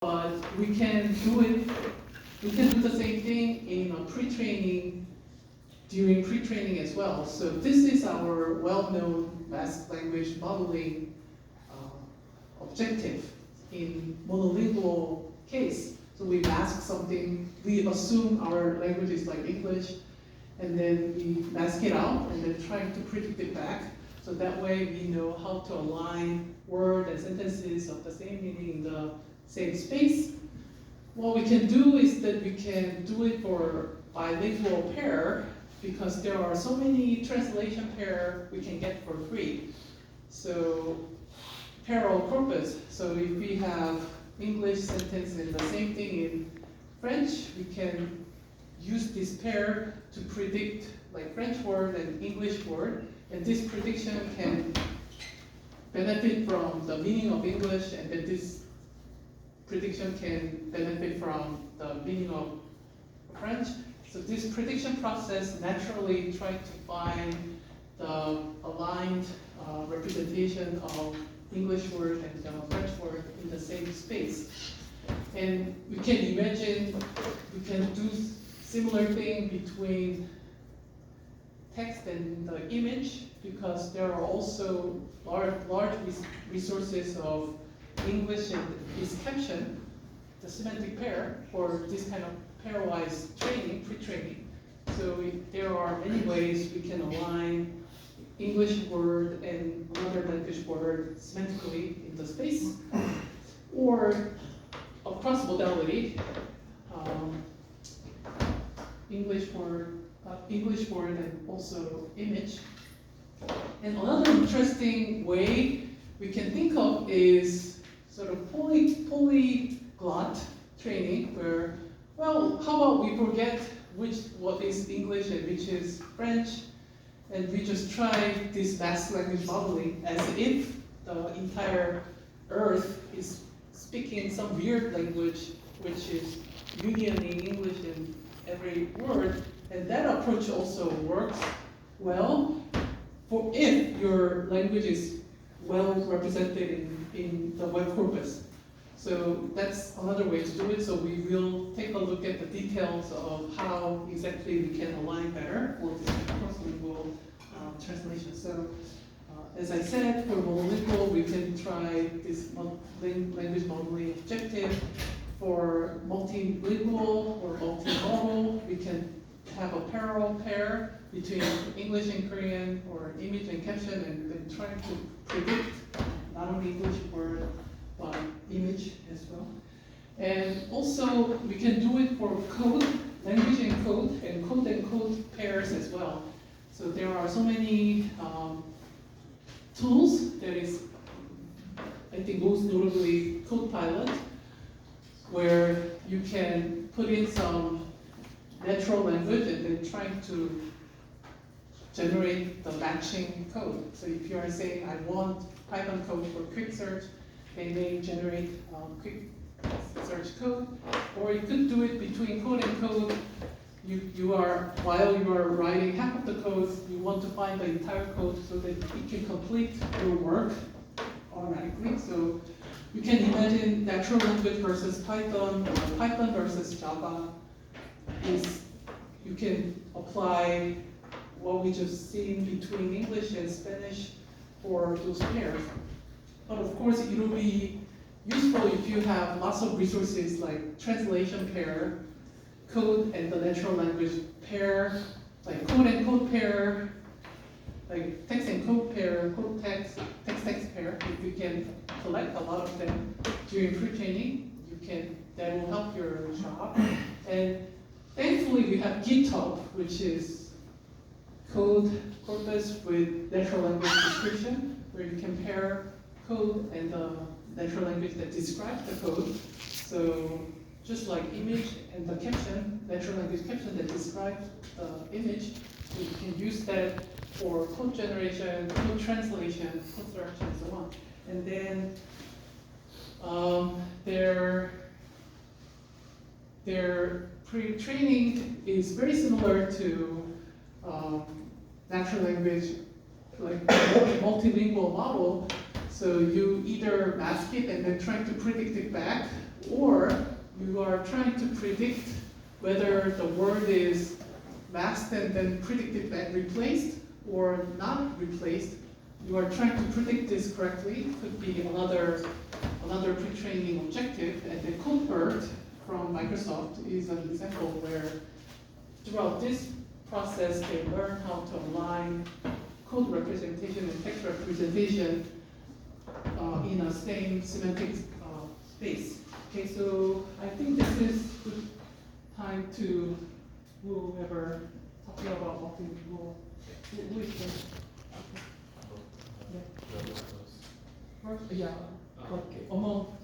but we can do it. We can do the same thing in a pre-training, during pre-training as well. So this is our well-known masked language modeling objective in monolingual case. So we mask something, we assume our language is like English, and then we mask it out and then trying to predict it back. So that way we know how to align words and sentences of the same meaning in the same space. What we can do is that we can do it for bilingual pair because there are so many translation pair we can get for free. So parallel corpus. So if we have English sentence and the same thing in French, we can use this pair to predict like French word and English word. And this prediction can benefit from the meaning of English, and then this prediction can benefit from the meaning of French. So this prediction process naturally tries to find the aligned representation of English word and French word in the same space. And we can imagine we can do similar thing between text and the image, because there are also large resources of English and its caption, the semantic pair, for this kind of pairwise training, pre-training. So there are many ways we can align English word and another language word semantically in the space, or across modality, English word and also image. And another interesting way we can think of is sort of polyglot training, where, well, how about we forget what is English and which is French, and we just try this masked language modeling as if the entire Earth is speaking some weird language which is unioning English in every word. And that approach also works well for if your language is well represented in the web corpus. So that's another way to do it. So we will take a look at the details of how exactly we can align better for this cross-lingual translation. So as I said, for monolingual, we can try this language modeling objective. For multilingual or multimodal, we can have a parallel pair between English and Korean, or image and caption, and then trying to predict not only English word, but image as well. And also, we can do it for code, language and code pairs as well. So there are so many tools. There is, I think most notably, CodePilot, where you can put in some natural language and then trying to generate the matching code. So if you are saying, I want Python code for quick search, they may generate quick search code, or you could do it between code and code. While you are writing half of the code, you want to find the entire code so that it can complete your work automatically. So you can imagine natural language versus Python, or Python versus Java. You can apply what we just seen between English and Spanish for those pairs. But of course, it will be useful if you have lots of resources like translation pair, code and the natural language pair, like code and code pair, like text and code pair, code text pair. If you can collect a lot of them during pre-training, that will help your job. And thankfully, we have GitHub, which is code corpus with natural language description, where you can pair code and the natural language that describes the code. So just like image and the caption, natural language caption that describes the image, so you can use that for code generation, code translation, code search, and so on. And then their pre-training is very similar to natural language, like multilingual model. So you either mask it and then try to predict it back, or you are trying to predict whether the word is masked and then predicted back replaced or not replaced. You are trying to predict this correctly. Could be another pre-training objective. And the CodeBird from Microsoft is an example where throughout this process they learn how to align code representation and text representation in a same semantic space. Okay, so I think this is good time to whoever talking about multilingual. Who is this? Yeah. First, yeah. Okay. Among